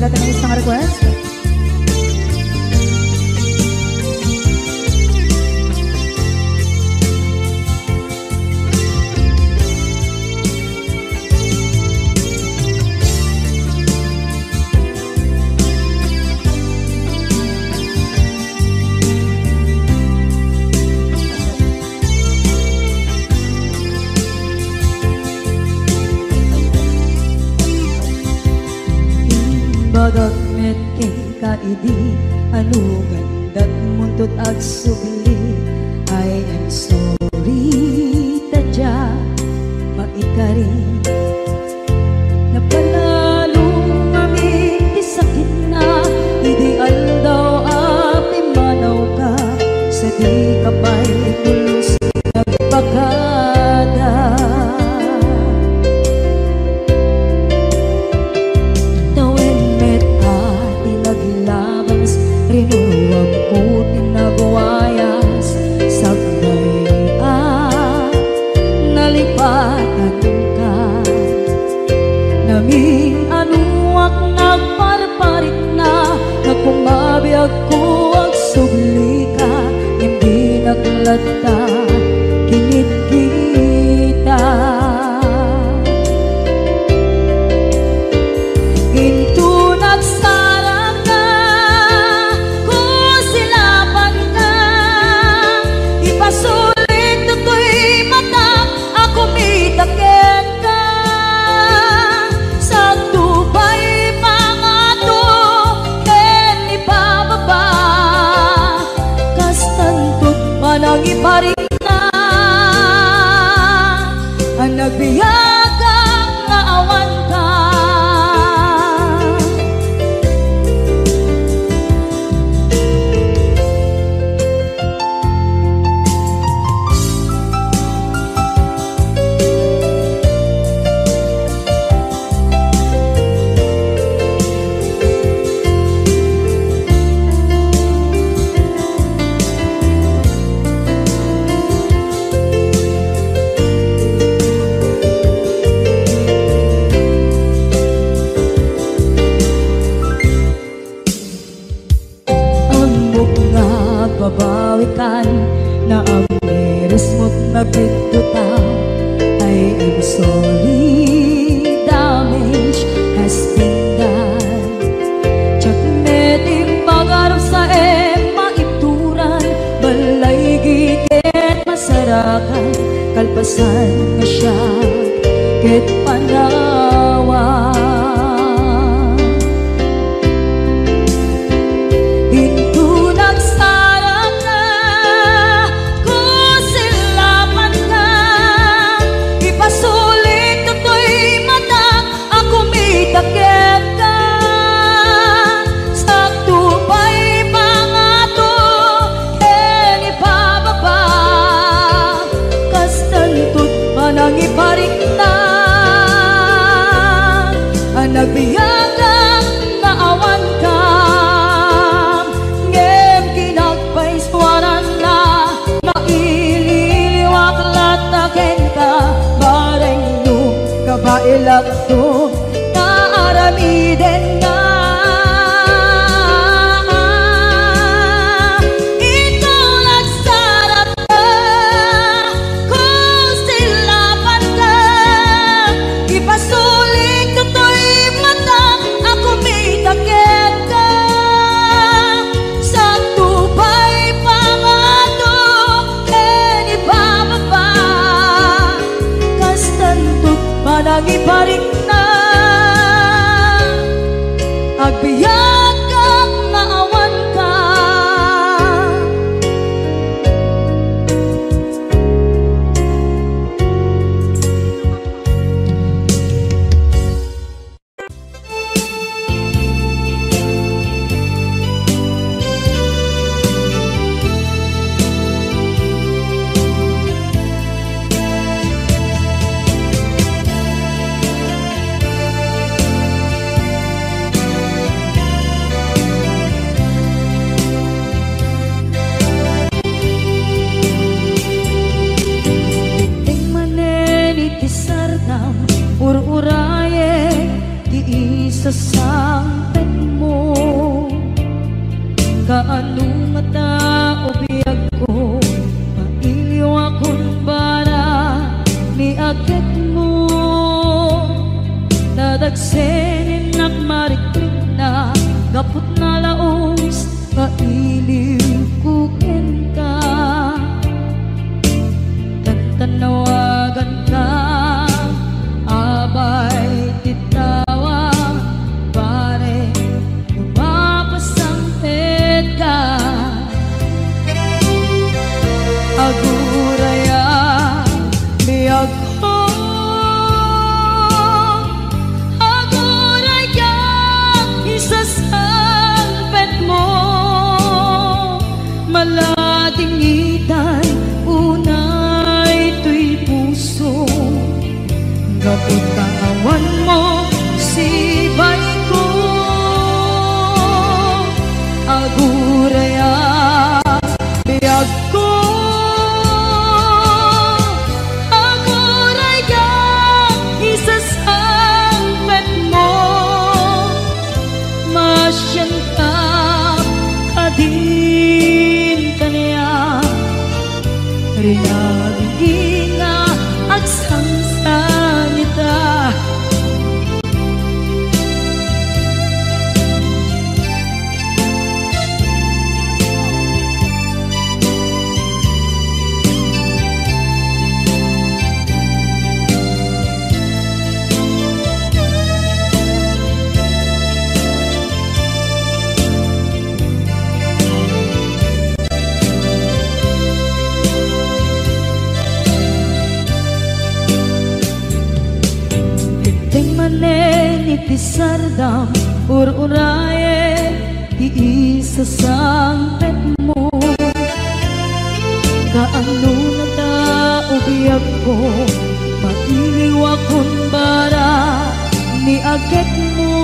natin ang isang request. Bagat met kay kaidi ano gandat muntot ag subli. I am sorry tadya maikari napanalo kami di sakit na ideal daw api manaw ka sa di kapay tulos nagpakada. Rinuwag ko tinagwayas sagnay nalipatan ka namin anuak nagparparit na nagpumabiyag ko ang subli ka hindi naglata kinit kita into nagsarang ka kung silapan ka ipasulit to'y mata ako mitakit ka sa tubay pangato ken ipababa kastantot panang iparing na ang nagbiyagang nga awan ka. Babawikan na ang meres mo't nagpituta. I am sorry, damage has been done. Tsak meting pangarap sa maituran balay gigit masarakan kalpasan na siya ket panawa. Iparing na ang nagbiyagang naawan ka ngem kinagpaiswanan na maililiwak lataken ka bareng no kabailak to naaramiden nga. Nagiparing na agbiyak ang naawan ka. Ur-uraye di isa sang tao biyag ko, mailiw akong bara ni akit mo. Nadagsenin nagmarikrik na gapot na laos, mailiw kukin ka. Tantanawagan ka, abay titawa, pare lumapasangpet ka. Aguraya biyag ko, aguraya isasangpet mo. Malating itan unay tuy puso, gapot kawan mo sibay ko. Aguraya biyag ko, aguraya isasangpet mo. Masyan ka kadin kaniya, rinabing nga agsangsangita. Iti sardam ur-uraye iisasangpet mo. Kaano na tao biyag ko, mailiw akong bara ni agit mo.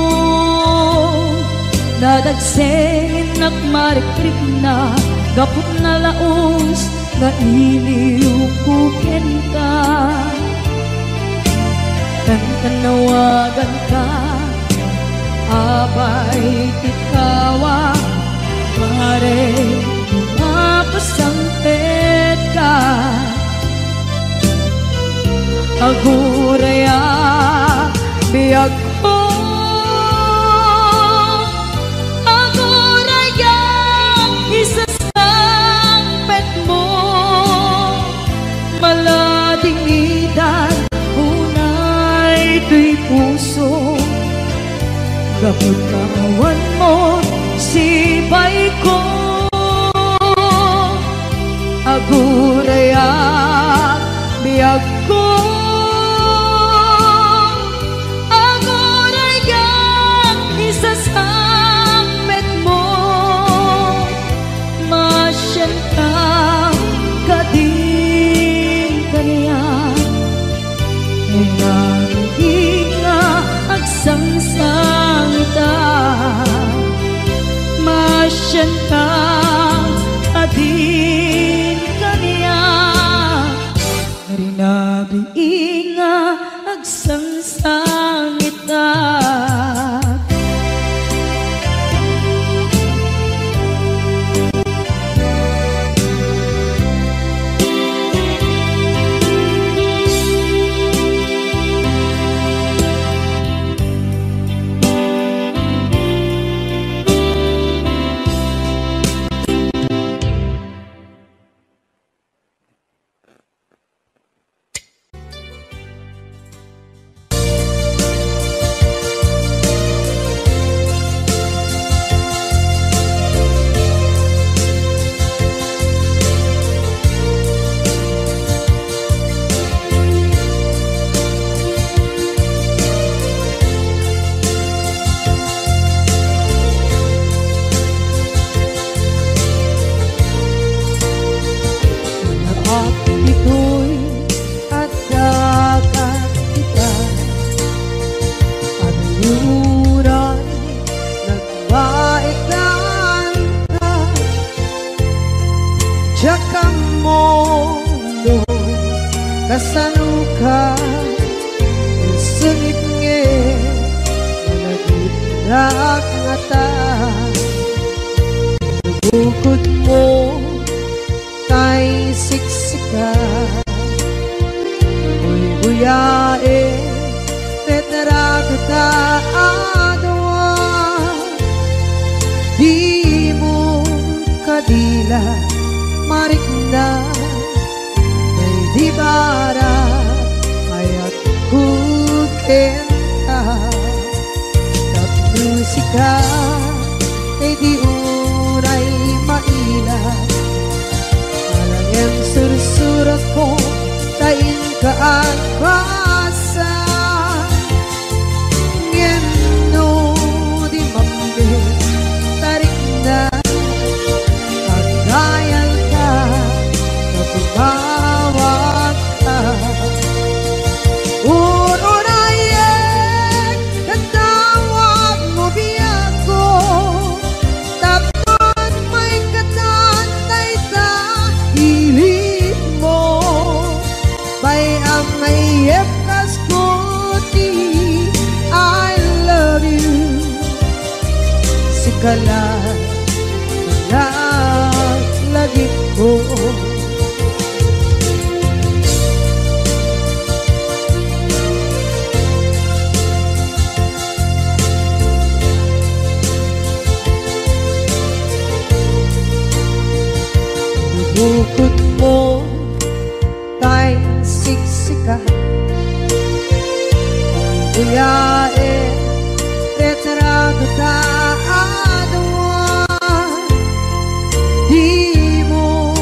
Nadagsenin nagmarikrik na gapot na laos, mailiw kukin ka. Tanawagan ka, abay titawa, pare lumapasangpet ka. Aguraya biyag ko, aguraya isasangpet mo. Malating itan tuy puso, gapot kawan mo sibay ko. Aguraya biyag ko, aguraya isasangpet mo. Masyan ka kadin kaniya, nga agsangsangita. Masyan ka adin kaniya, rinabi nga agsangsangita. kasaluka sengit nge nagitrak ngata bukod mo musika Uy buyae Tetera kita adwa Di mo kadila marikna May di bara Ayat kukenta Tap musika Ay di unay maila Alang yang sursurat ko Tain ka ang basa Ngeno di mambi Tarik na Pagdayal ka Tumawag ka Urunayek Katawag mo biyak ko Tapos may katantay sa hilig mo Bayang may epkas ko di I love you Sikala lagi ko Bukod mo tay siksika Buyae Retrado ta adwa Di mo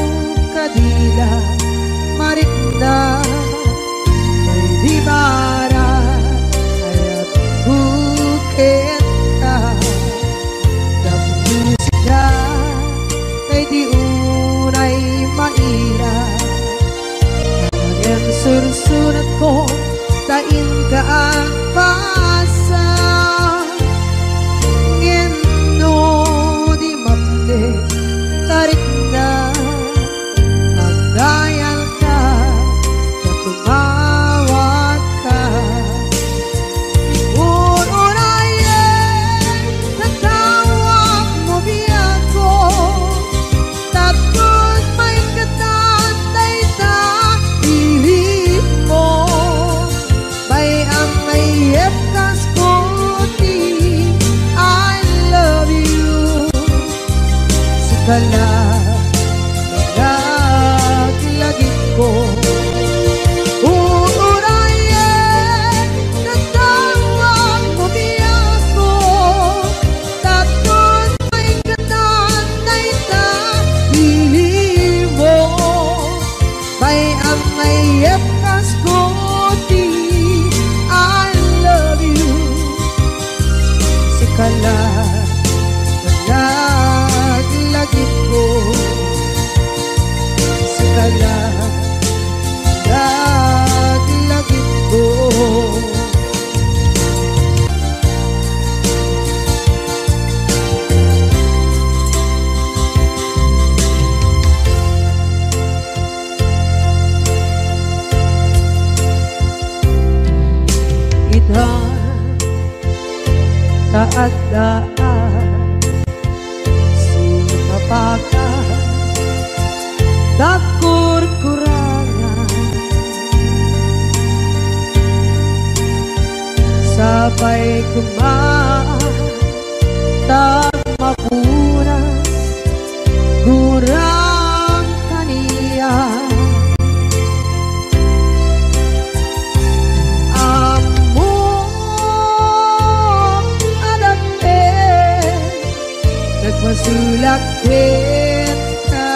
kadila marikna May di bara Ayat buketa Musika Kay di unay maila Ang sursurat ko Tain ka ang pasa Ngeno di mamli Tarik na Magdayal ka Tumawag ka Unayen Natawag mo biyak ko Tapos may katantay sa hilig mo Bayang may epkas ko di I love you Sikala Lagi ko Uurayan Natawag mo biyak ko Tapos may katantay sa hilig mo Bayang may epkas ko di I love you Sikala lagi ko Sikala lagi ko Ita taadaan Sumapaka Dakur-kurangan Sabay kumaan Tagmapunas Gurang kaniya Nagmasulak ka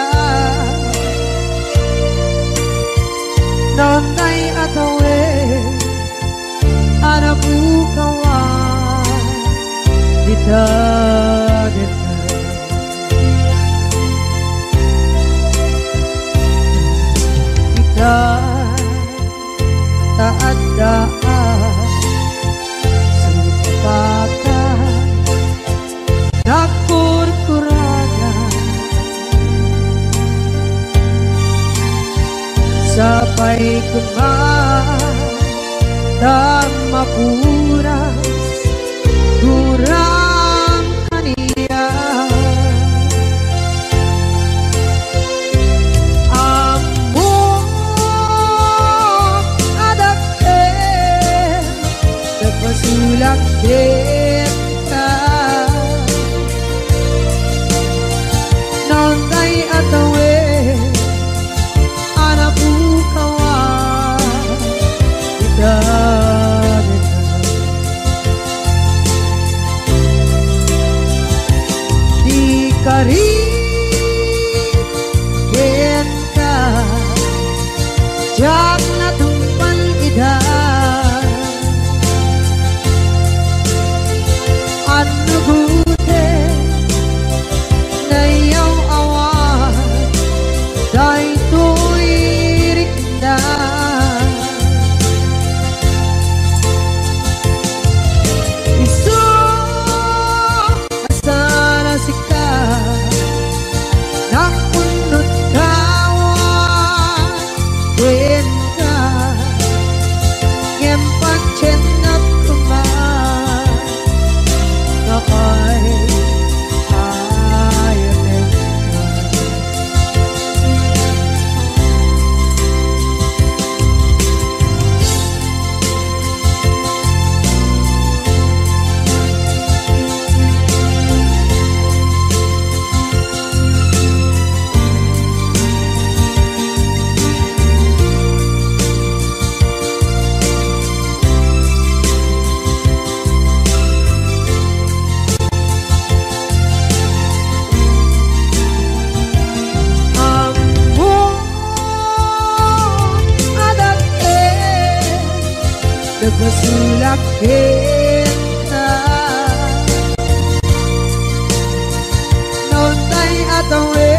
Nonday atawin Anapukawan Dita Kita taadaan Sumpakan Nakur-kurangan Sabay kumaan Tagmapunas Gurang kaniya Among kita Nonday atawe anak bukawan kita di kari kita jak na tumpan ida anu gute na yaw awan day tuirik na iso asana sika nakunot kawan wenta ngempak cenat kuman nakay ayatin Nagpasulak kita Nonday atawe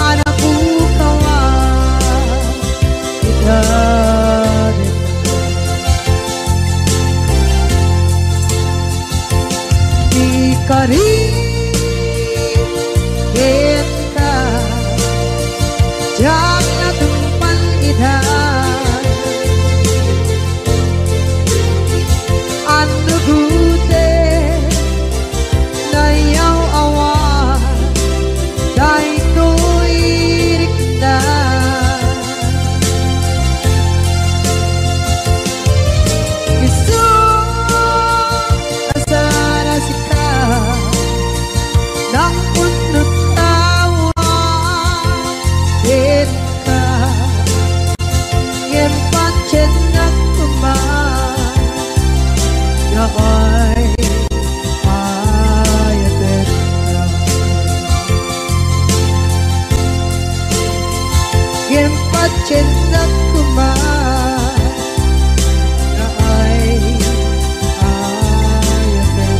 anak bukawan kita di kari kita jak na tumpan ida anu gute na yaw awan day tuirik na iso asana sika nakunot kawan kita ngempat cenat kuman nakay ayatin ngempat cenat kuman nakay ayatin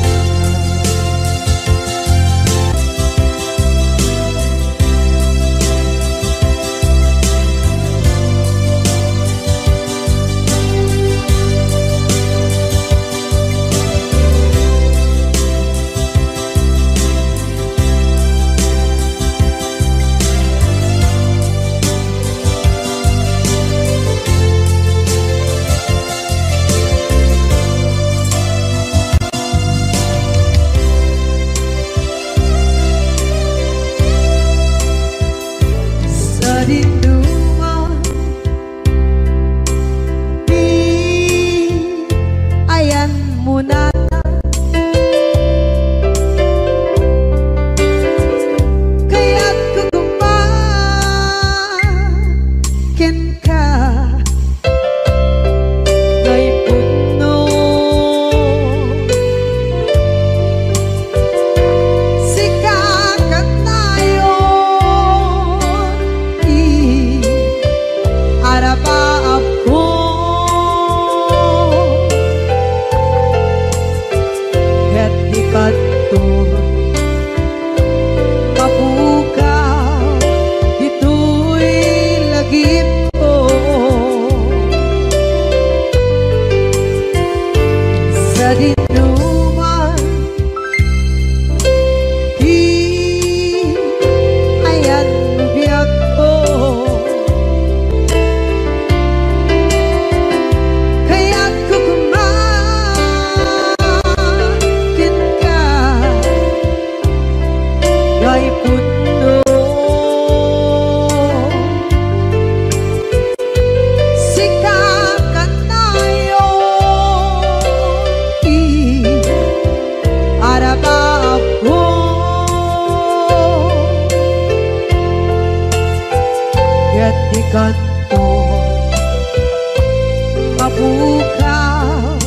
mabukaw,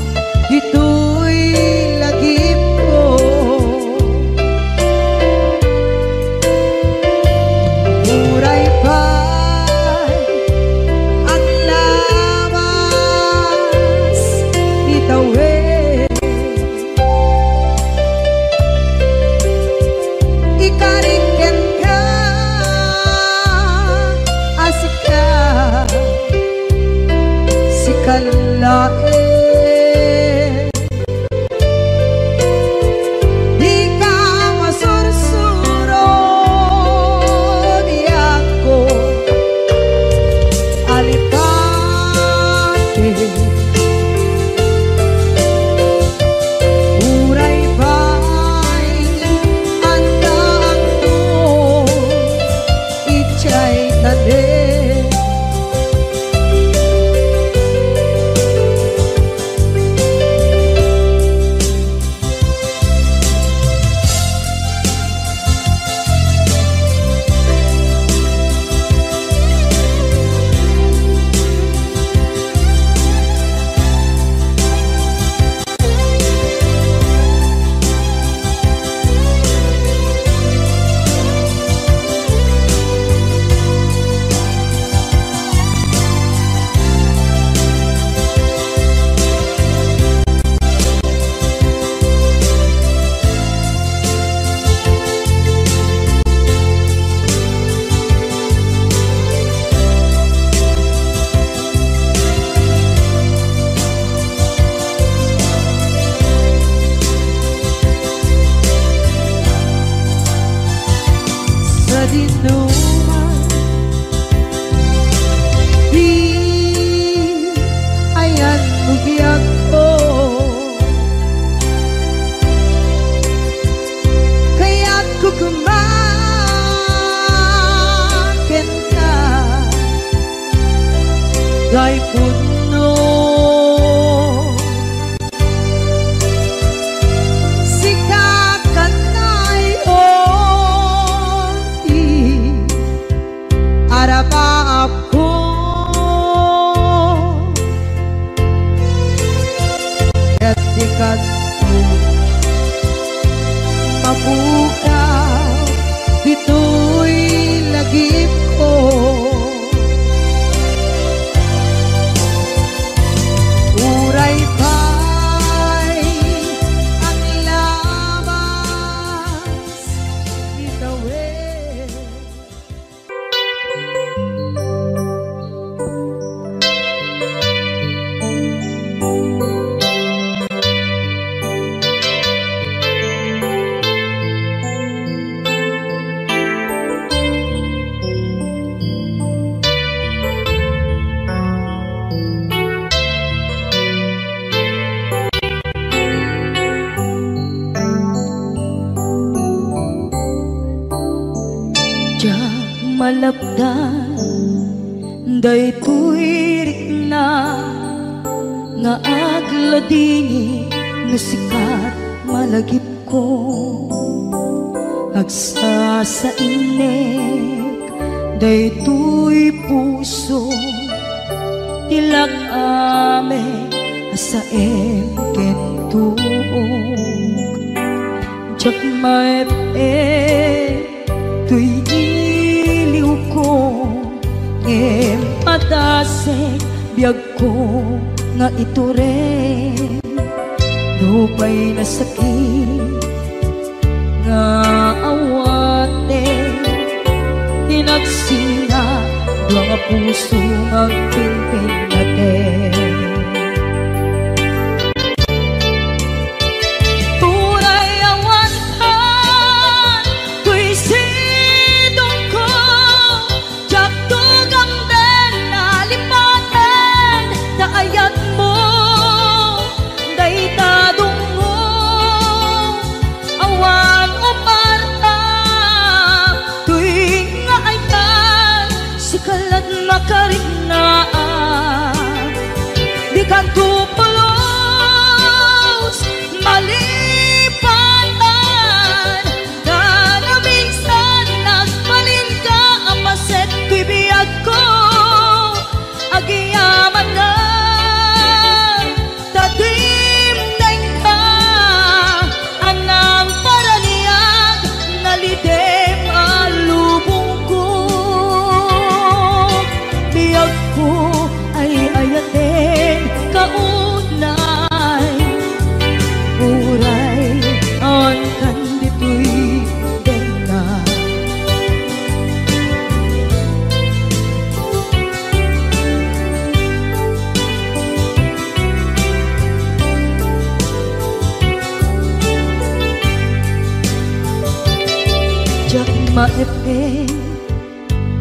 ito'y lagip ko. Muray pa'y ang labas itawid. Ikariken ka, asik ka, sikalain. Di ka masursuro, di ako alipate. Muray ba'y andaan mo, itsa'y tanin. Sa dinuman, di ayan bugyan ko. Kaya't kukumakin ka, gay puno. Araba ako at ikat mo mabukaw, dito'y lagip ko. Uray pa'y ang labas itawid. Malabdan day tuirik na nga agladini nga sikat malagip ko agsa sa inek day tuy puso tilak ame sa emkentuog jak maep tuy ko ngem patasek biag ko nga ito rin lupay na sakit nga awate tinagsinga mga puso ang pimpin natin. Karinaan di kan tupulos malipatan na minsan nagbalin ka apaset kuibiyag ko ko ay ayatin kaunay. Uray, awan kan dito'y dena. Jak maepeng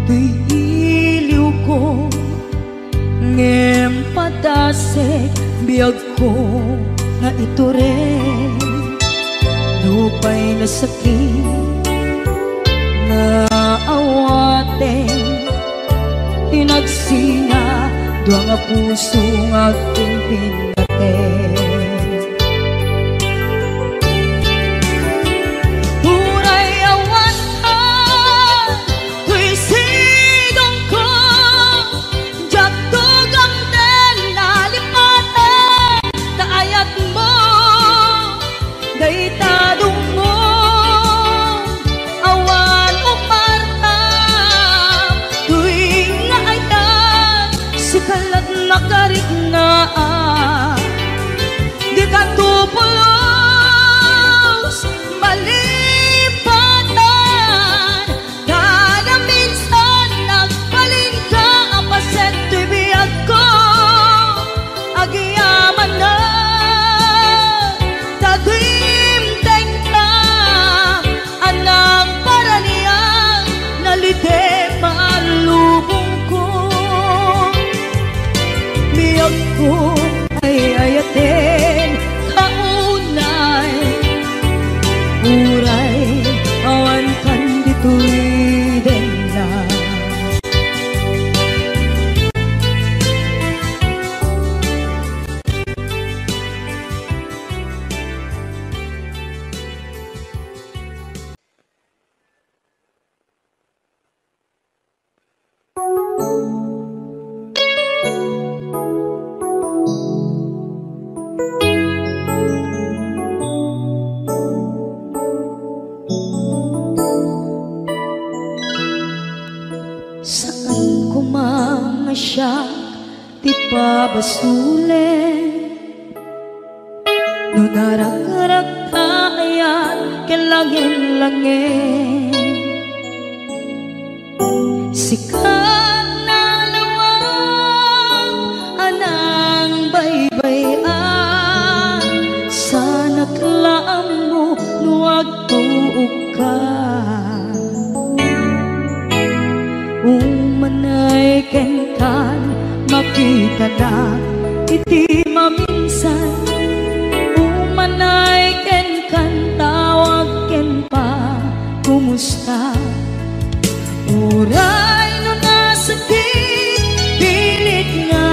tuy iliw ko ngem padasek biyag ko nga ito rin lupay na sakit na awaten tinagsinga duwa nga puso nga aking pinaten. Makarik na di ka tupulos malipatan kada minsan nagpaling ka apaset tibiyag ko agiyaman na tagimteng ka anang paraniyan nalite malubong ko biyag ko ay ayatin kaunay. Uray, awan kan dito'y dena. Saan ko mga siya ti pabasulen no narak-arak tayan kelangin-langin sikat na lawang anang baybayan sana tlaang mo nuwag tuog ka umanay kenkan makita na iti maminsan umanay kenkan tawag ken pa kumusta uray no nasakit pilit nga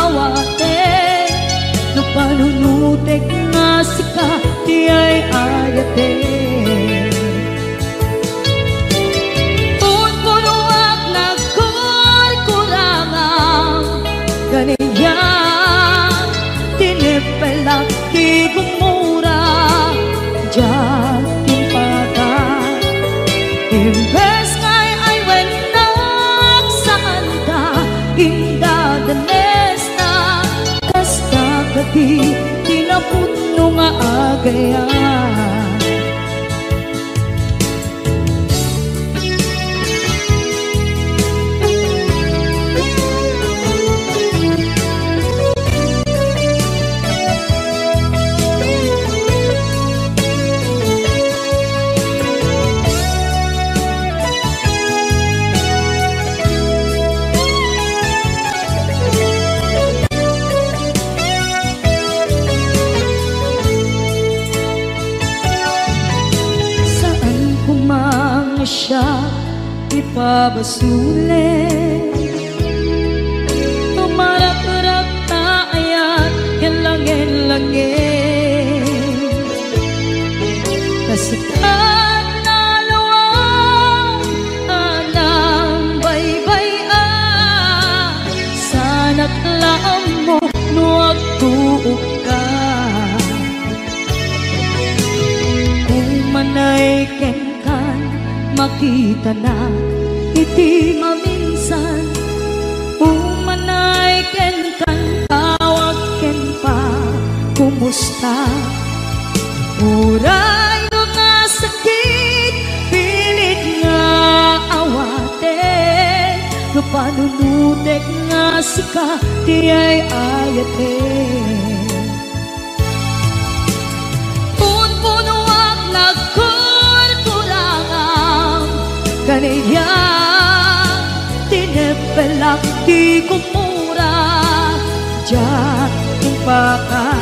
awate no panunutek nga sika di ay ayate ganiya tinipelak di gumura dyan timpata imbes ngay ay wenak saan ka indadanes na kasta gati tinapuno nga agayan. Siya ipabasulen tumarak-arak tayan kelangin-langin kasikat na lawang anang baybayan sana't laam mo nuwag tuog ka umanay kenkan makita na iti maminsan panunutek nga sika di ay ayate. Punpunuak nagkurkurangang kaniya tinepelak di kumura diyan impaka.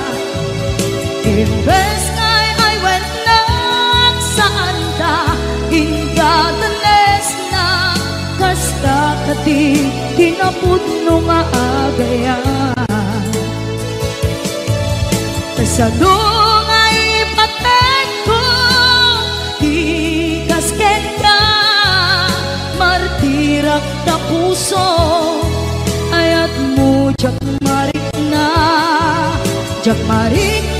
Imbes ngay ay wenak saan ta ingatanes na kasta kati tinapudno nga agayan. Kasadong ay patag ko di kasken ka martirak na puso ayat mo jak marik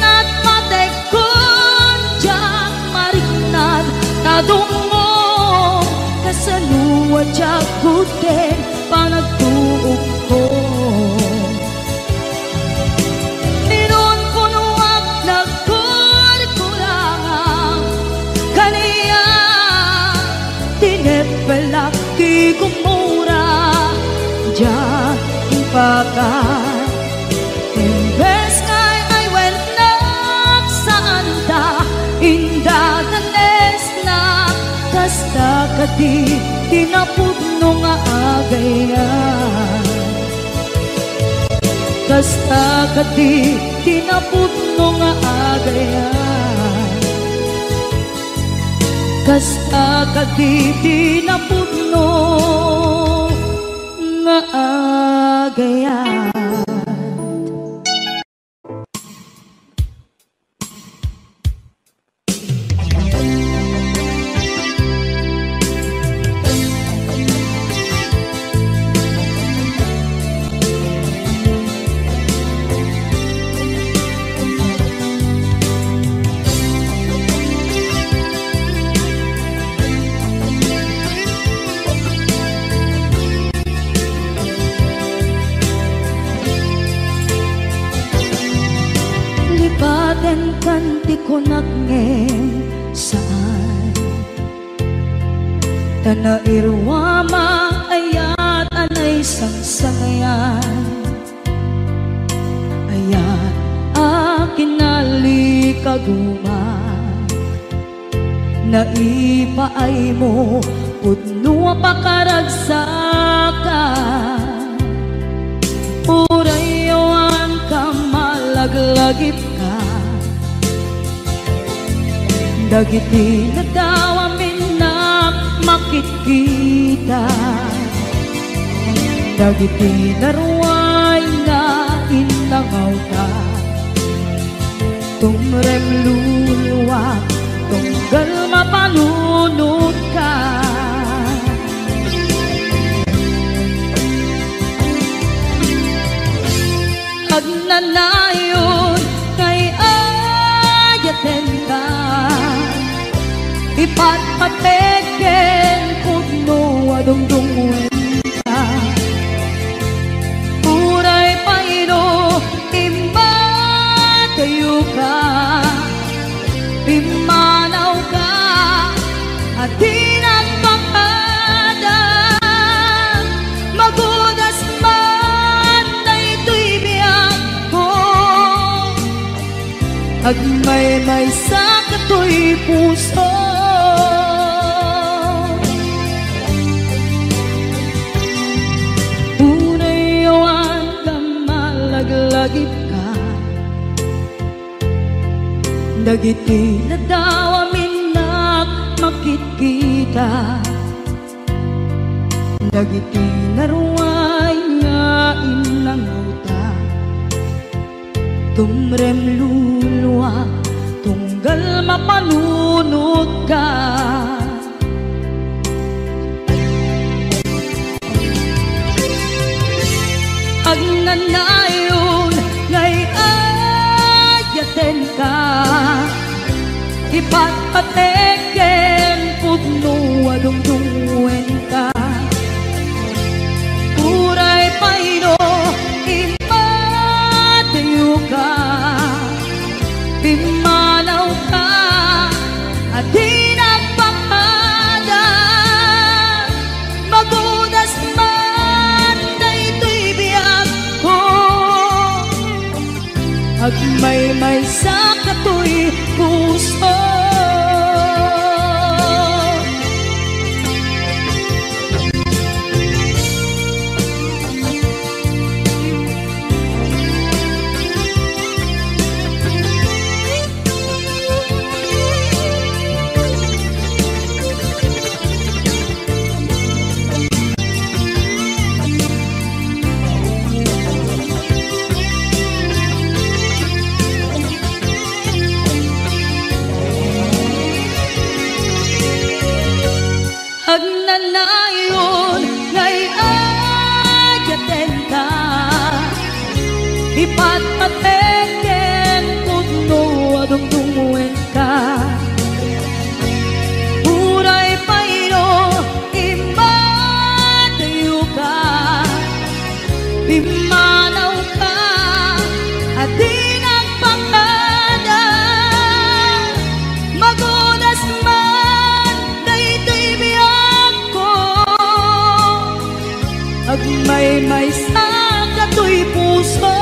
na patag ko jak marik na tadungo kasaluwa jak kuten panagtuog ko. Ninon punuak nagkurkurangang kaniya tinepelak di kumura diyan impaka. Imbes ngay ay wenak saan ta indatanes na kasta kati tinapudno nga agayan. Kasta kati tinapudno nga agayan. Kasta kati tinapudno nga agayan. Lipaten kanti ko nagngeng saan tanairwama ayat anay sangsangayan ayat akin nalikaguma naipaay mo pudno pakaragsakan urayawan ka malaglagip ka dagiti na daw amin na makikita dagiti naruay na inangaw ka tumrem luluwa tunggal mapanunod ka. Agnanayon kay ayaten ka ipatpateken pudno adungdungwen ka uray paino imba kayo ka imanaw ka at tinagpakada magudas man na ito'y biyag ko agmay-may sa kato'y puso. Unayawan ka malaglagip ka dagiti na daw amin na makikita dagiti naruay nga inangaw ta tumrem luluwa tunggal mapanunod ka. Agnanayon ngay ayaten ka ipatpateken pudno adungdungwen ka uray paino imatayo ka imanaw ka at dinagpakada magudas man Agmaymay sa katoy puso. Agnanayon ngay ayaten ka, ipatpateken putno adungdungwen ka. Uray pairo imatayo ka, pimanaw ka at di nagpangada. Magunas man daytoy biyag ko, agmaymay sa katoy puso.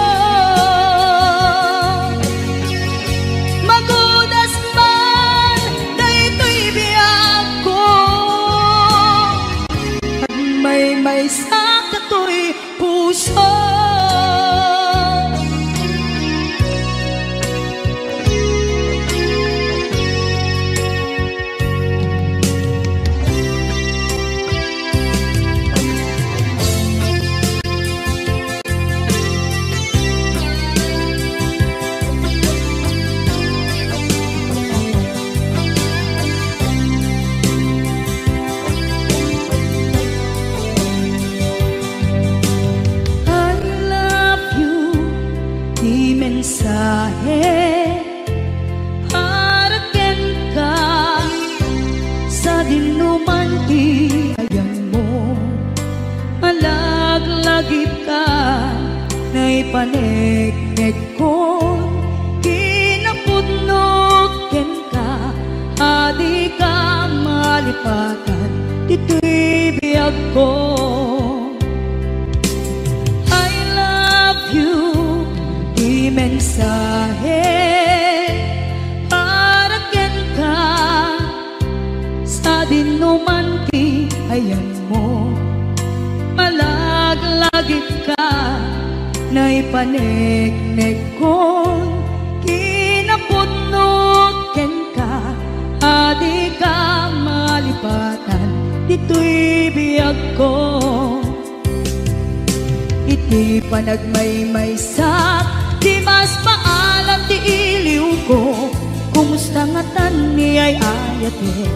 Magunas man daytoy biyag ko, agmaymay sa katoy puso. Mensahe para ken ka sa dinuman ti ayan mo, malaglagip ka na ipaneknek ko, kinapudnok ken ka, adi ka malipatan dito'y biyag ko. I love you, mensahe para ken ka sa dinuman ti ayan mo, malaglagip ka na ipaneknek ko, kinapudnok ken ka, adi ka malipatan dito'y biyag ko. Iti panagmaymay sa di mas paalam ti iliw ko, kumusta nga tan ni ay ayate,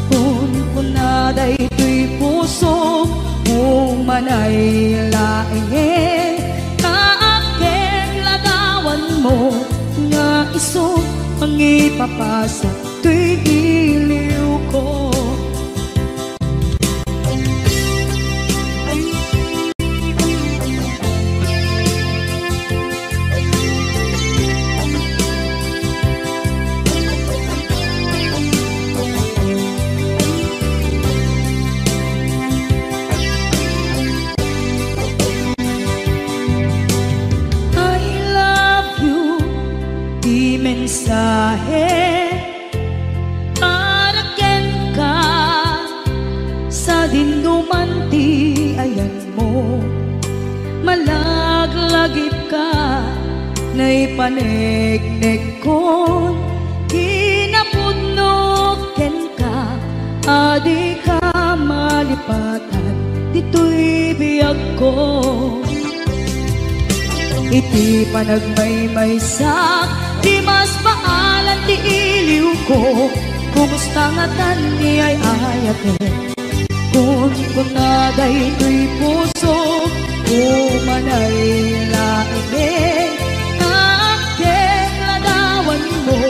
kun kunaday to'y puso, umanay laeng, kaakeng lagawan mo, nga iso ang ipapasa to'y iliw ko. Mensahe para ken ka sa dinuman ti ayan mo, malaglagip ka na ipaneknek ko, kinapudnok ken ka, adi ka malipatan dito'y biyag ko. Iti panagmaymay sa di mas paalan ti iliw ko, kumusta nga tan ni ay ayate, kun kunaday to'y puso, umanay laeng, kaakeng ladawan mo,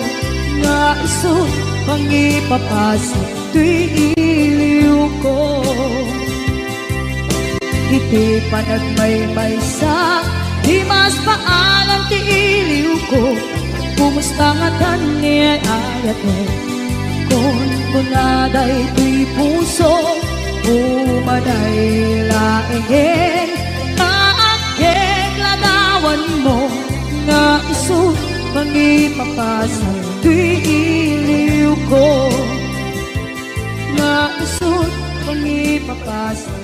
nga iso ang ipapasa to'y iliw ko. Iti panagmaymay sa di mas paalan ti iliw ko, kumusta nga tan ni ay ayate, kun kunaday to'y puso, umanay laeng, kaakeng ladawan mo, nga iso ipapasa tuy iliw ko nga usot pang ipapasa.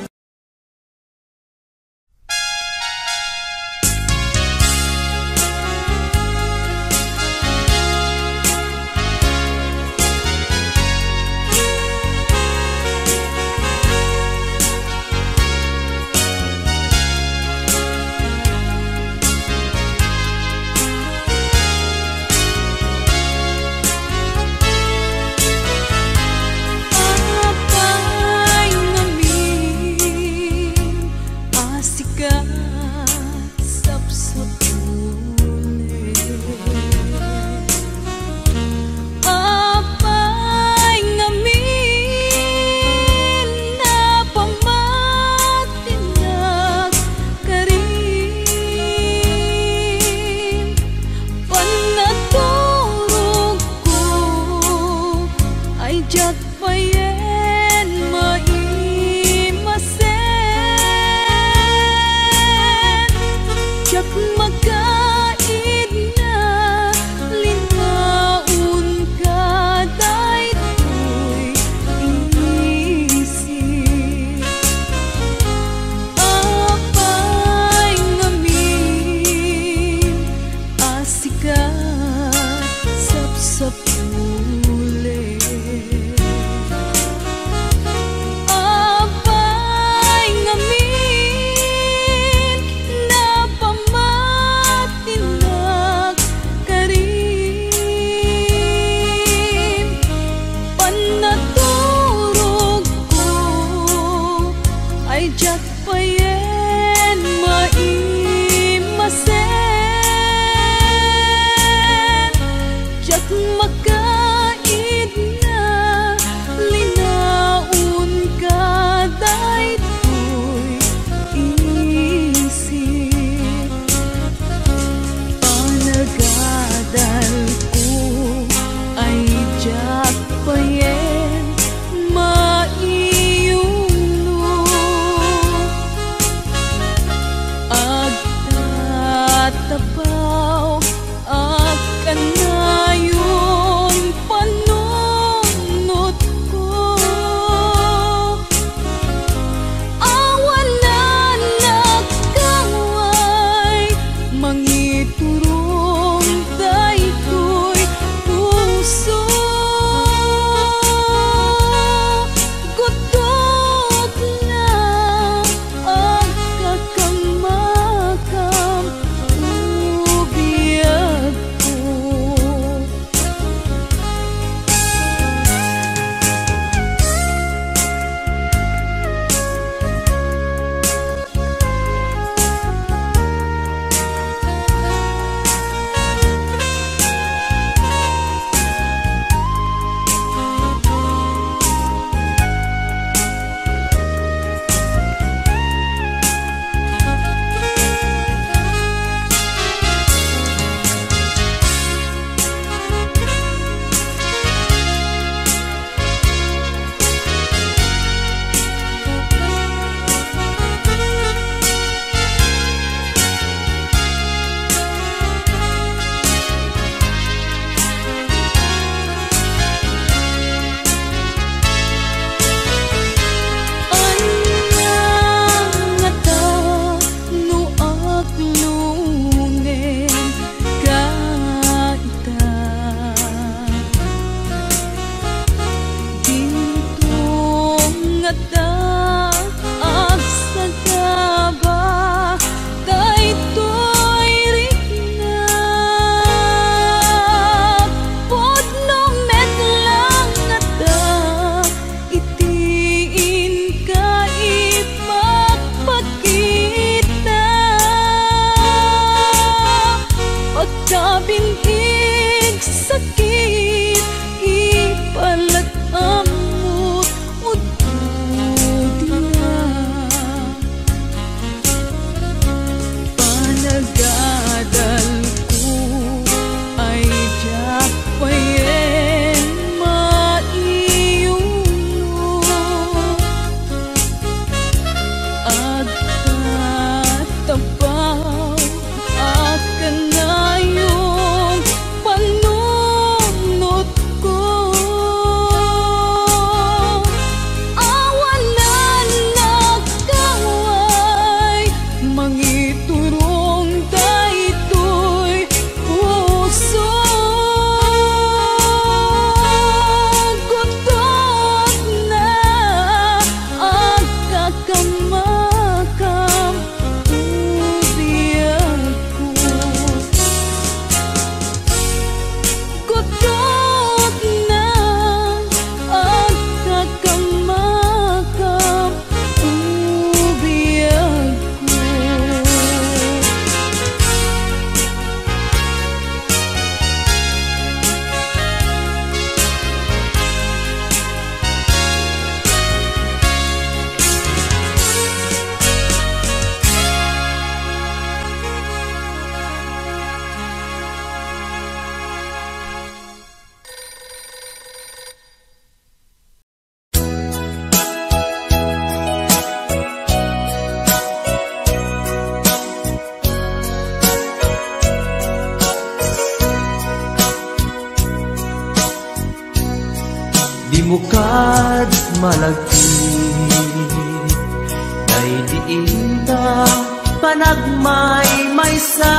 Mag turong daytoy puso. Gutot na ang kakamakam ubiyag ko. Gutot na ang kakamakam ubiyag ko. Di mo kad malagi day diinta panagmay maysa.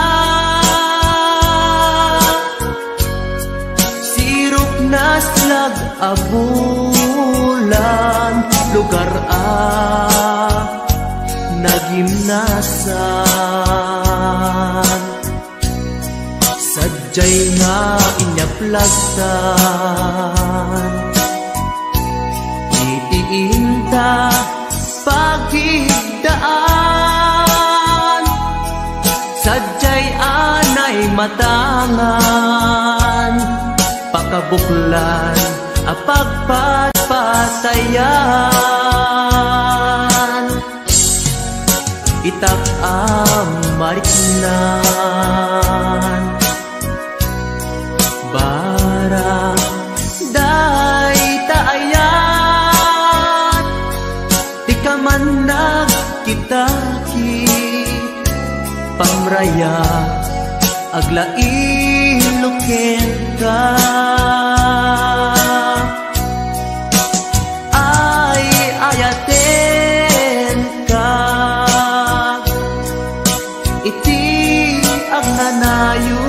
Sirok na slag abulan lugar nagimnasan. Sadyay nga inyaplagtan itiinta pagigdaan. Sadyay anay matangan pakabuklan apagpatpatayan. Itak amariknan bara day taayan. Di ka man nagkitaki pamraya aglailuken ka. Ay ayaten ka iti agnanayon.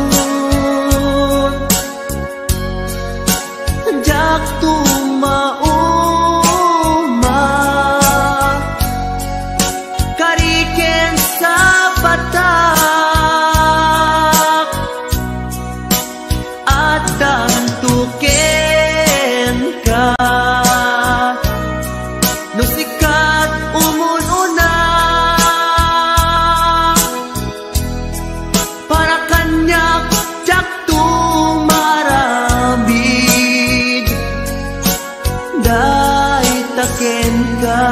Jak tumauma kariken sa patak at dantuken ka. Nusikat umununa para kanyak jak tumarabid day taken ka.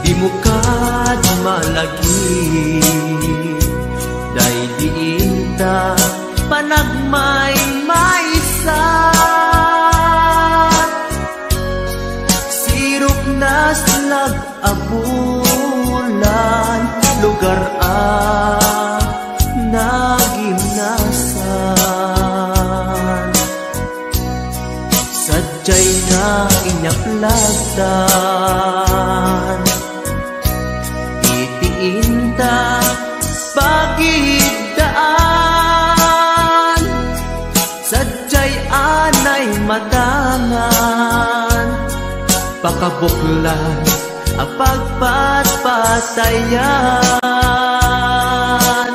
Di mo kad malagi day diinta panagmay maysa. Sirok na slag abulan lugar nagimnasan. Sadyay nga inyaplagtan itiinta pagigdaan. Sadyay anay matangan pakabuklan apagpatpatayan.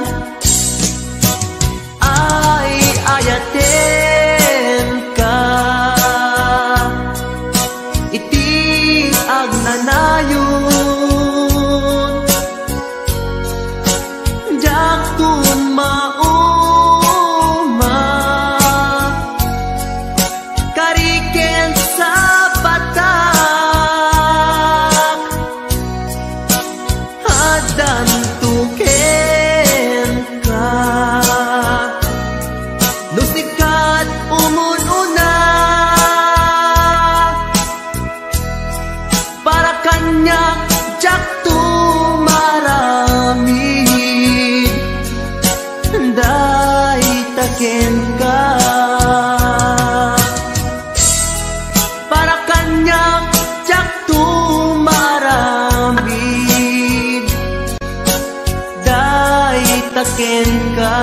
Ay ayaten ka taken ka.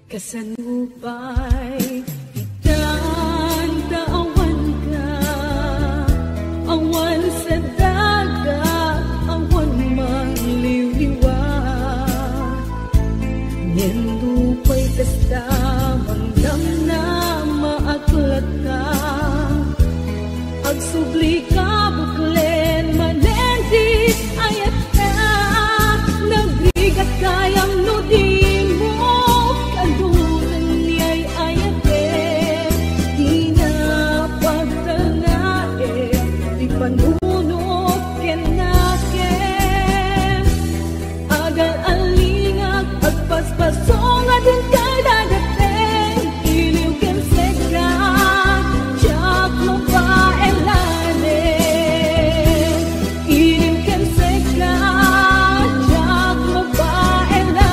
Kasanupay, itanda awan ka, awan sa dagat, awan mangliwliwat. Nindupay kasta, mandam na maaklat ka, agsubli ka buklen, manendis ayat ka, nagbigat kayang nudin mo. Panunot kenaken agal alingag at paspasong adin kay dadating iliw ken seka jak mo pa elanen iliw ken seka jak mo pa elanen.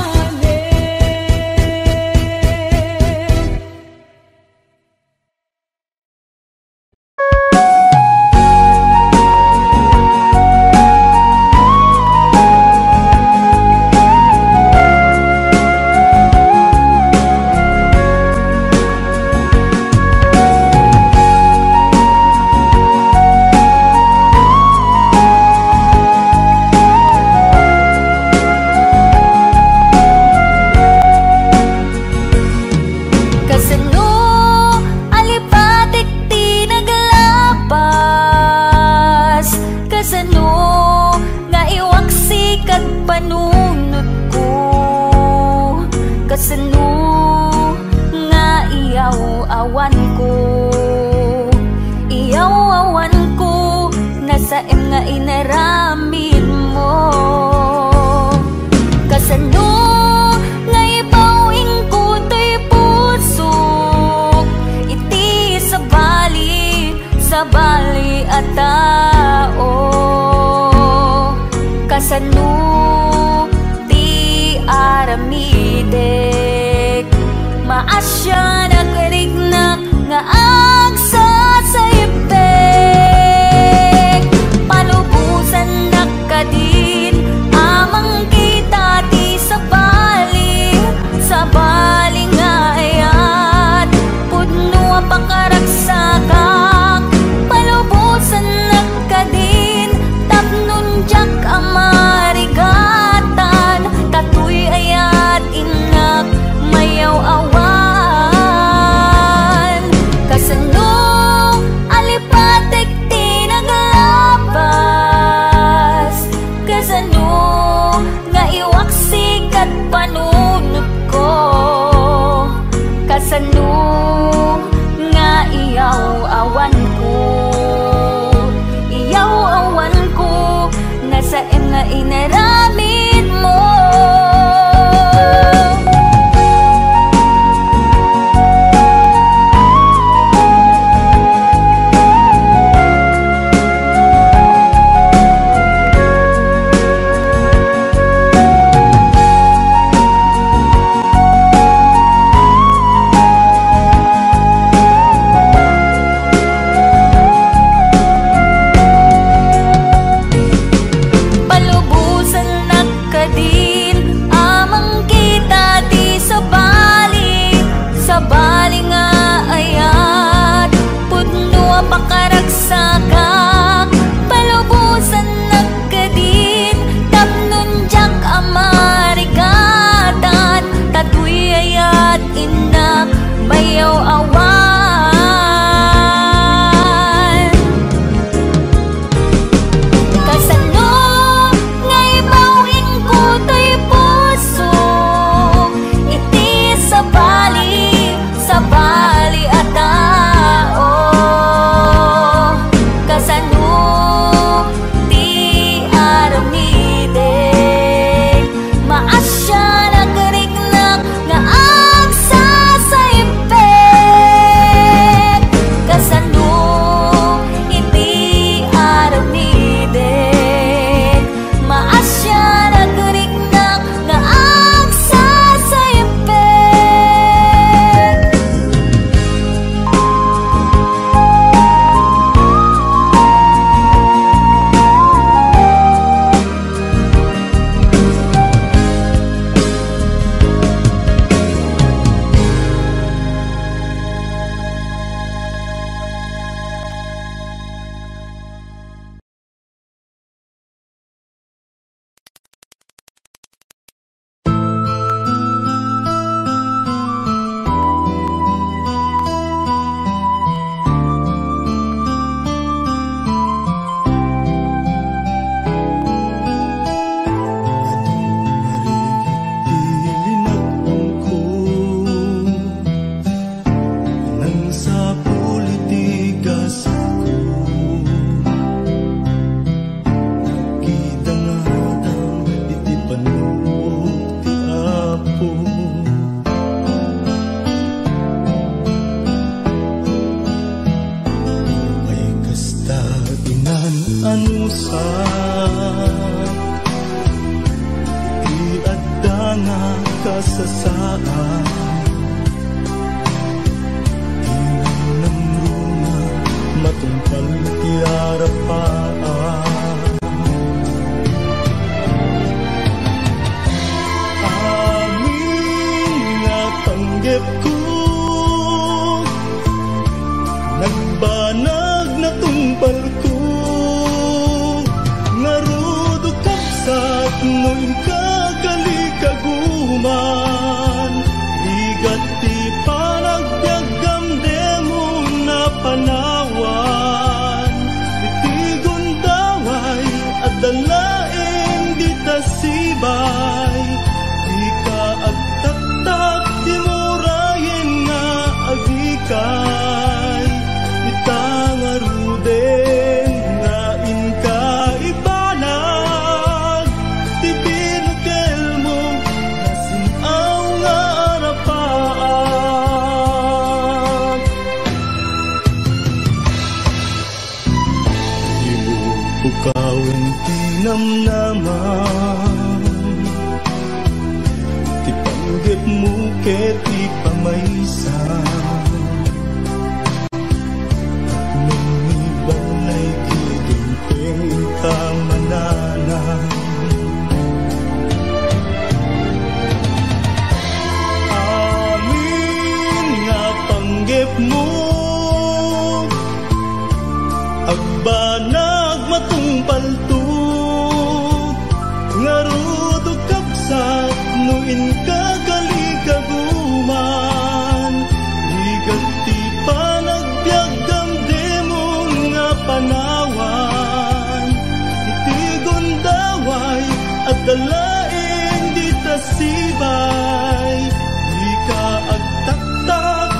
Kasano di aramidek maasya nagrignak nga agsasayipek palubusan nakadi kasano nga iyaw awan ko, iyaw awan ko, nga sa nga inaramid mo. Dalaing di tasibay, di ka agtaktak,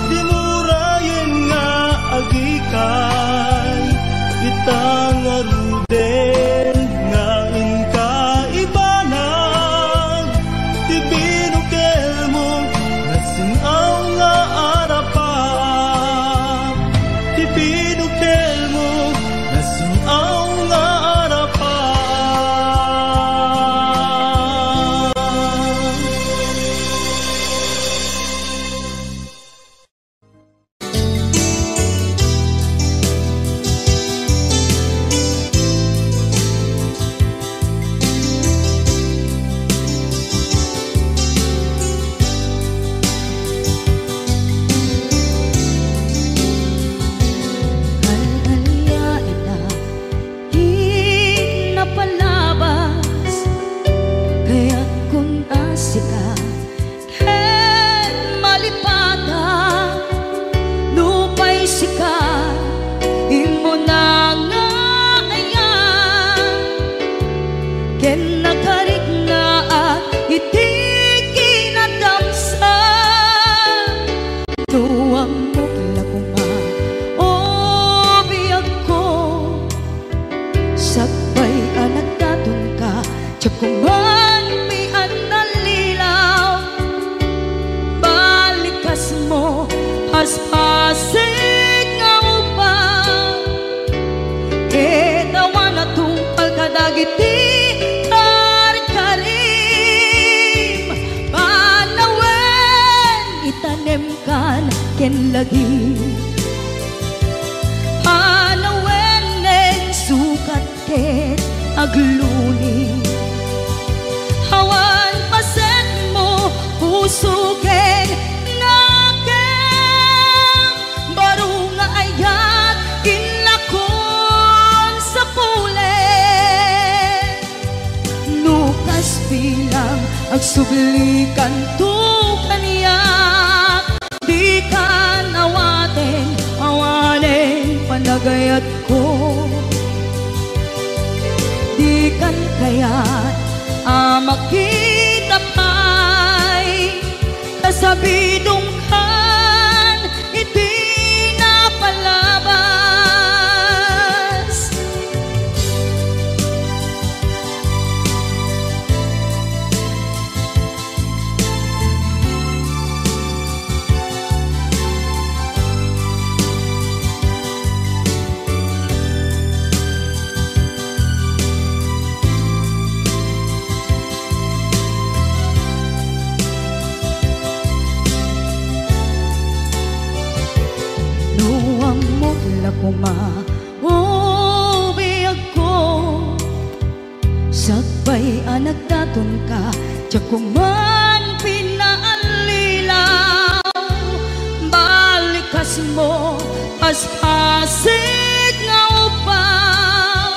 paspasig nga upang etawa na tungpal kadagiti karim panawen itanem kan ken lagi panawen neng sukat ket agluni hawan pasen mo puso ken nakem baru nga ayat kinlakon sa pulen nukas bilang agsublikan tu kaniya di kan awaten awanen panagayat ko di kan kayat makita pa'y kasabidong kan iti napalabas kumaubiag ko sakbay anak daton ka tiyak kuman pinaalilaw balikas mo paspasig nga upaw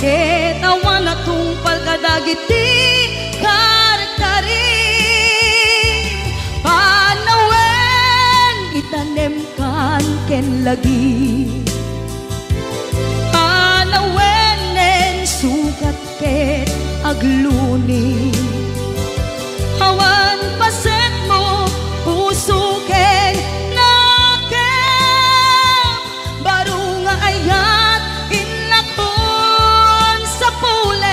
etawa na tungpal kadagiti karkarim panawen itanem kan ken lagi panawenen sukat ket agluni hawan paset mo puso ken nakem baru nga ayat inlakon sa pulen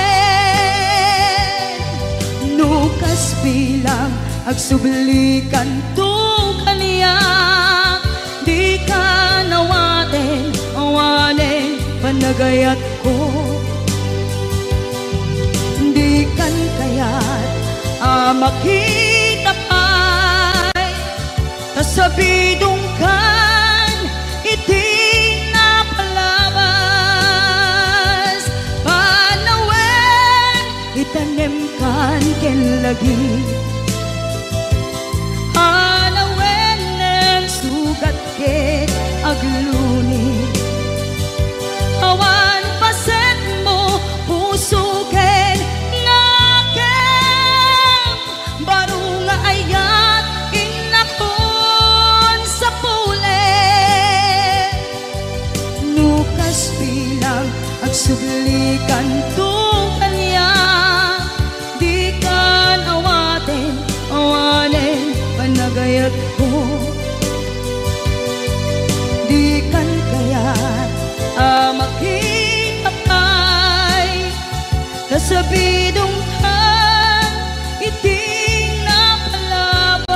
nukas bilang agsublikan tu kaniya di ka nawaten awanen panagayat ko di kan kayat makita pa'y kasabidong kan iti napalabas panawen itanem kan ken lagi agluni hawan paset mo puso ken nakem baru nga ayat inakon sa pulen nukas bilang agsublikan tu kaniya di kan awaten awanen panagayat ko di kan kayat makita pa'y kasabidong kan iting napalabas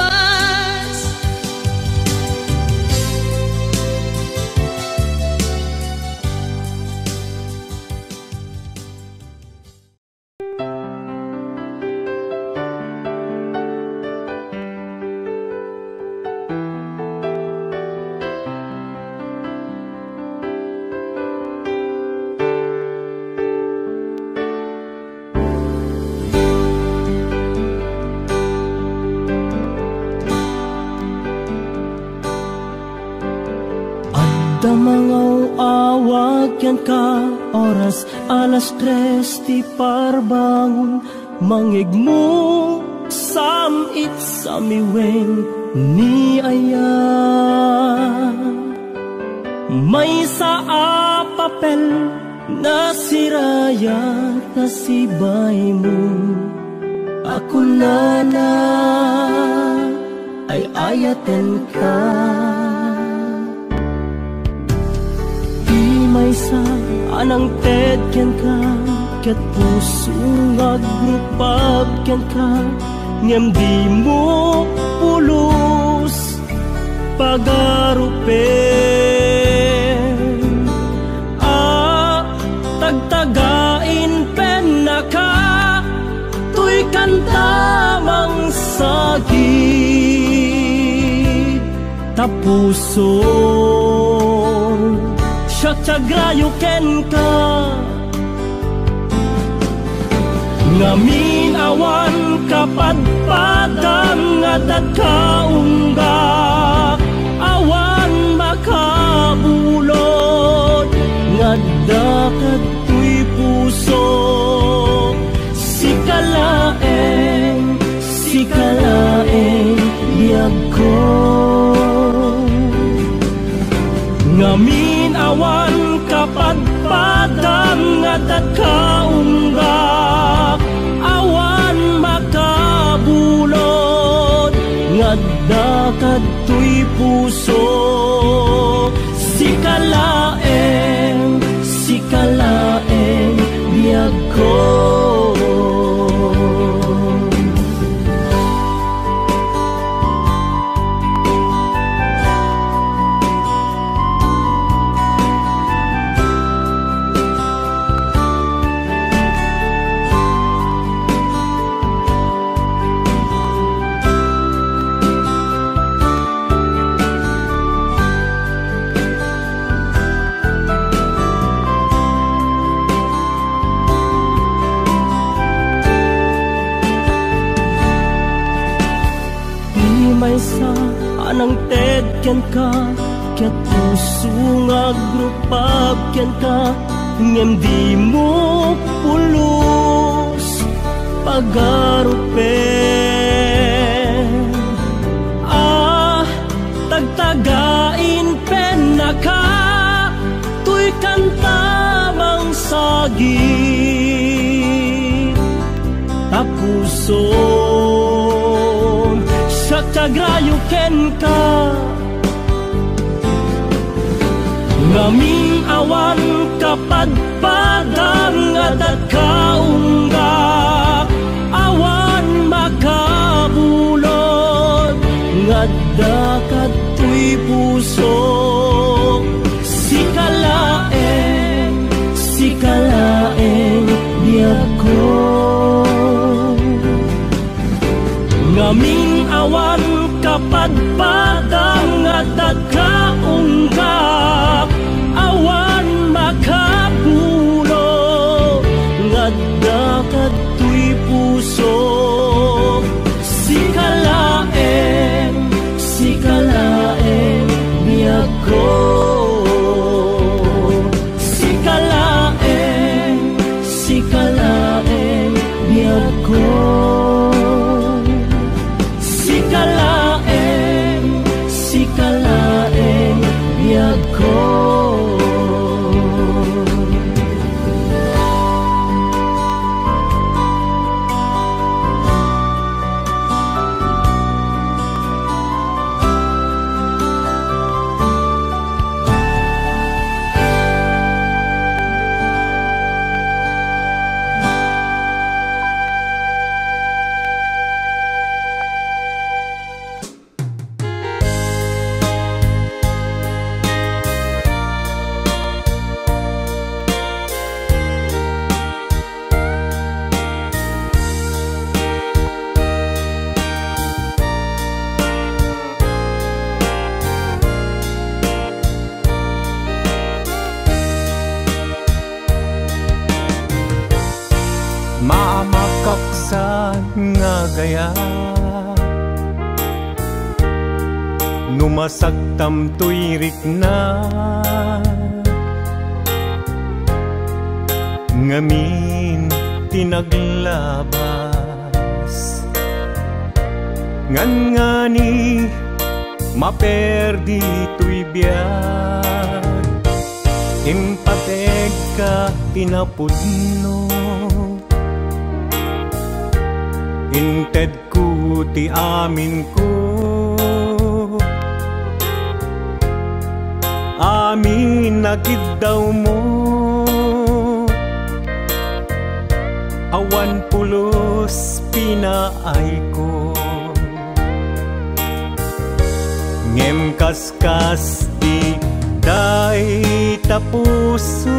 Mangaw-awag yan ka oras alas 3 ti parbangon mangig mo samit samiweng ni aya may sa papel na sirayat na sibay mo ako na ay ayaten ka may sa anang ted ken ka ket puso ngagrupag ken ka ngem di mo pulos pagarupen. Tagtagain pen naka tuy kantamang sagid tapuson siya tiagrayo ken ka ngamin awan kapadpadang nga dagkaungga awan makabulod nga dakat tuy puso sikalaeng biyag ko ngamin awan kapadpadang nga dagkaungga awan makabulod nga dakat tuy puso sikalaeng biyag ko. Sa anang ted ken ka ket puso nga grupab ken ka ngem di mo pulos pagarupen. Tagtagain pen naka tuy kantamang sagid tapuson tiagrayo ken ka ngamin awan kapadpadang nga dagkaungga awan makabulod nga dakat tuy puso sikalaeng biyag ko ngamin awan kapadpadang nga dagkaungga awan makabulod nga dakat tuy puso sikalaeng biyag ko sikalaeng biyag ko sikalaeng biyag ko. Mamakaksan nga gaya numasagtam tuyrik na ngamin tinaglabas ngani maperdi tuy biyag impateg ka tinapudno inted ku ti amin ko amin nakid daw mo awan pulos pinaay ko ngem kaskas di day tapusum,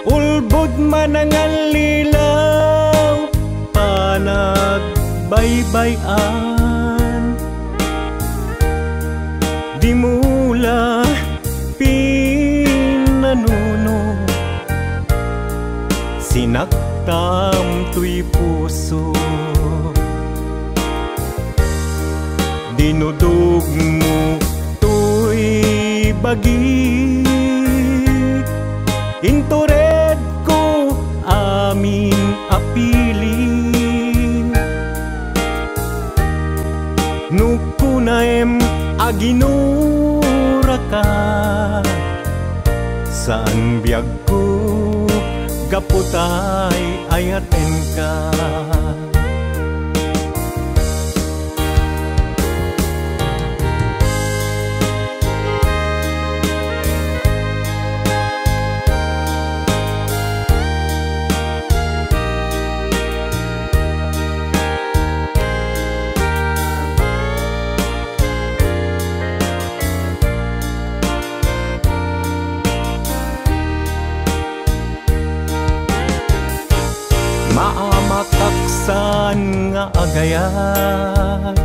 ulbod manangan lilaw panagbaybayan. Di mula pinanuno, sinaktam tuy puso. Dinudog mo tuy bagit, intured ko amin apili. Nukunaem aginura ka, saan biyag ko gaputay ayaten ka. Maamataksan nga agayat,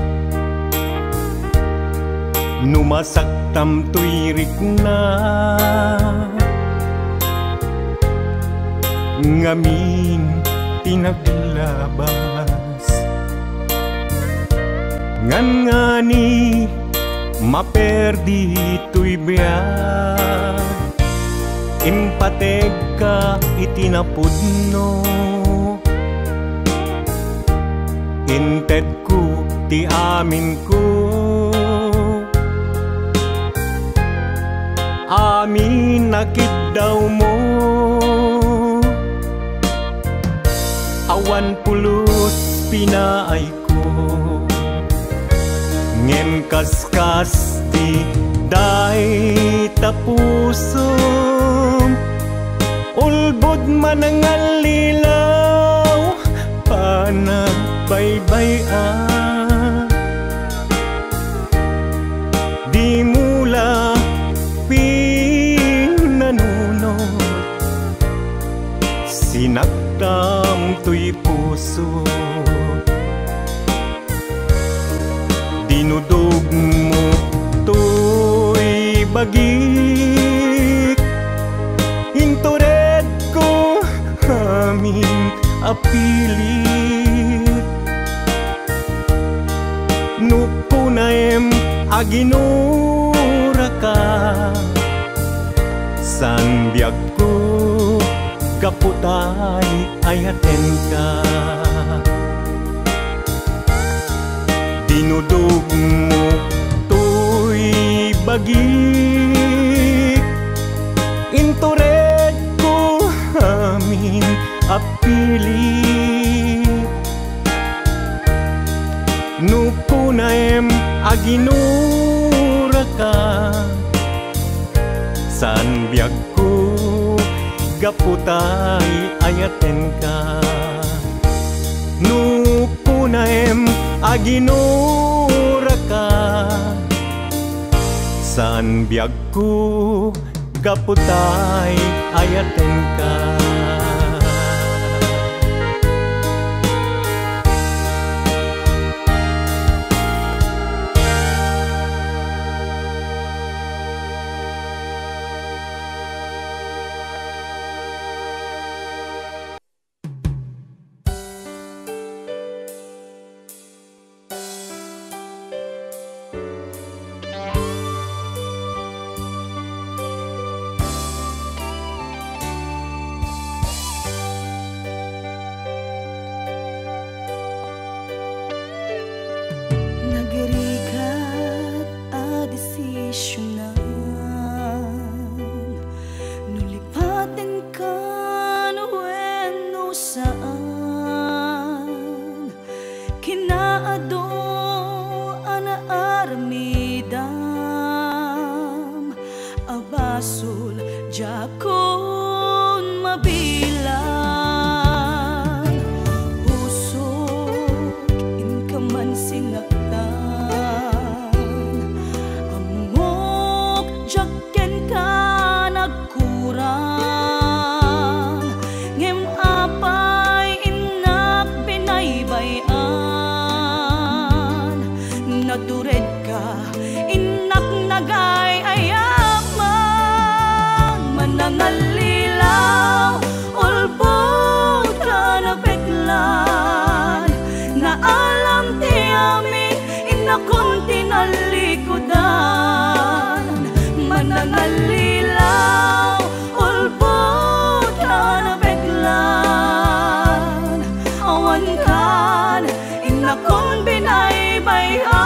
numasaktam tuyrik na, ngamin tinaglabas. Ngan ngani maperdi tuy biyag, impateg ka itinapudno. Inted ko ti amin ko, amin nakit daw mo. Awan pulos pinaay ko, ngem kaskas ti day tapusum, ulbod manangal lilaw panagbaybayan. Di mula pinanunod, sinaktam tuy puso. Dinudog mo tuy bagik, intured ko amin apili. Nukunaem aginura ka, san biyag ko gaputay ayaten ka. Dinudog mo tuy bagik, intured ko amin apili. Nukunaem aginura ka, san biyag ko gaputay ayaten ka. Nukunaem aginura ka, san biyag ko gaputay ayaten ka. nagay ayaman, manangalilaw ulbod ka na peklan, na alam ti amin inakon tinalikodan, manangalilaw ulbod ka na peklan, awan kan inakon binaybayan.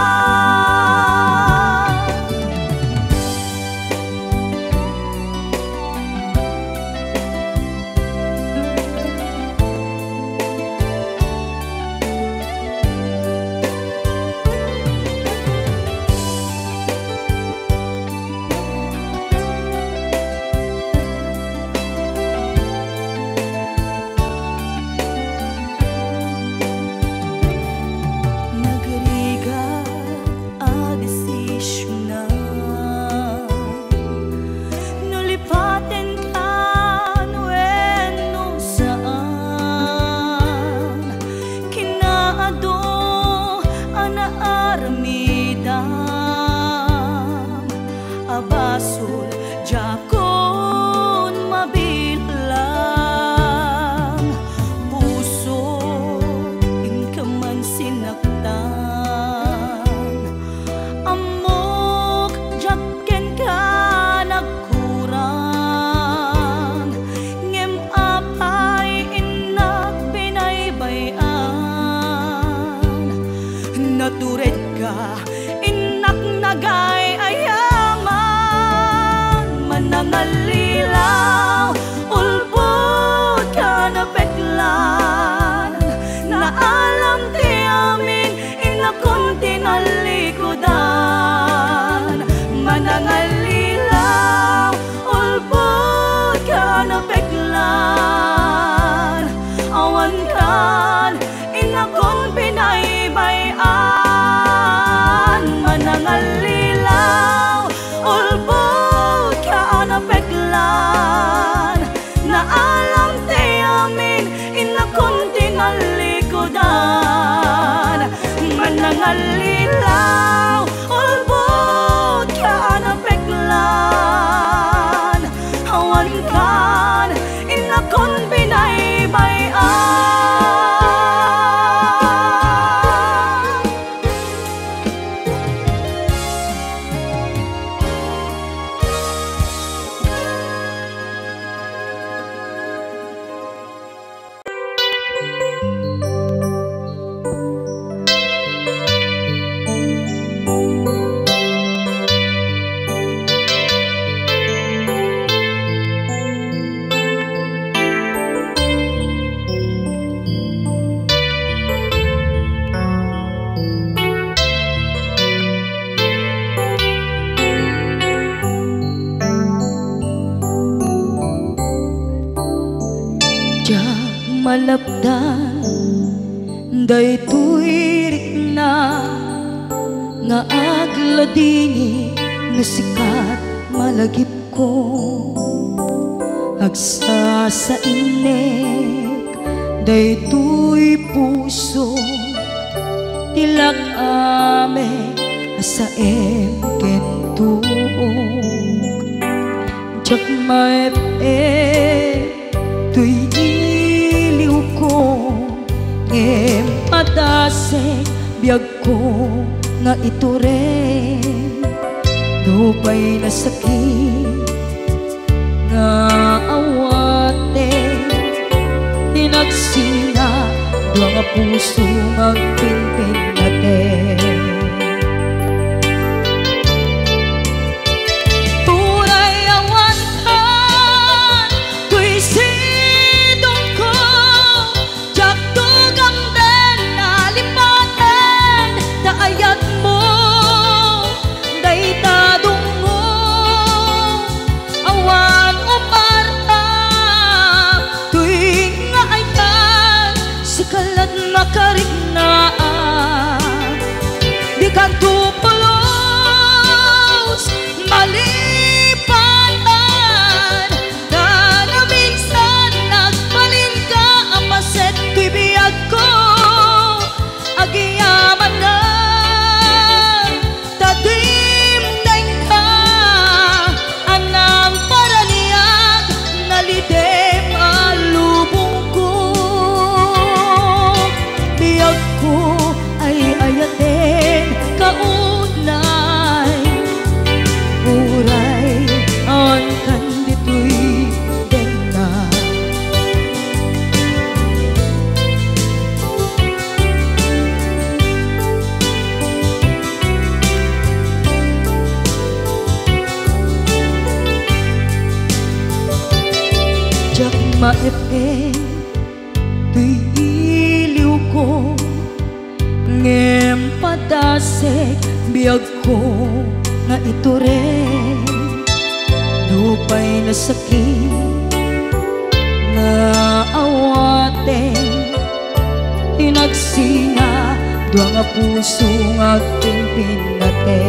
Abasol, jakon mabilang, puso inkaman sinaktan, amok jaken ka nagkurang, ngem apay inak binaybayan, natured ka inak nagay nangalilaw ulbod ka na peklan, na alam ti amin inakon tinalikodan, manangalilaw ulbod ka na peklan, awan kan inakon binaybayan, manangalilaw ulbod na peklan, na alam ti amin inakon tinalikodan, manangalilaw ulbod ka na peklan, awan kan inakon binaybayan. Malapdan daytoy rikna nga agladini nga sikat malagip ko, agsa sa inek daytoy puso tilak ame asaem kentuog, jak maep tuy ngem padase biag ko nga ito rin dupay na sakit nga awate tinagsina dua nga puso magpinpin natin. Makarig na maepe tuy iliw ko ngem padasek biyag ko nga ito rin dupay na sakit na awate inagsinga dua nga puso nga aking pinate.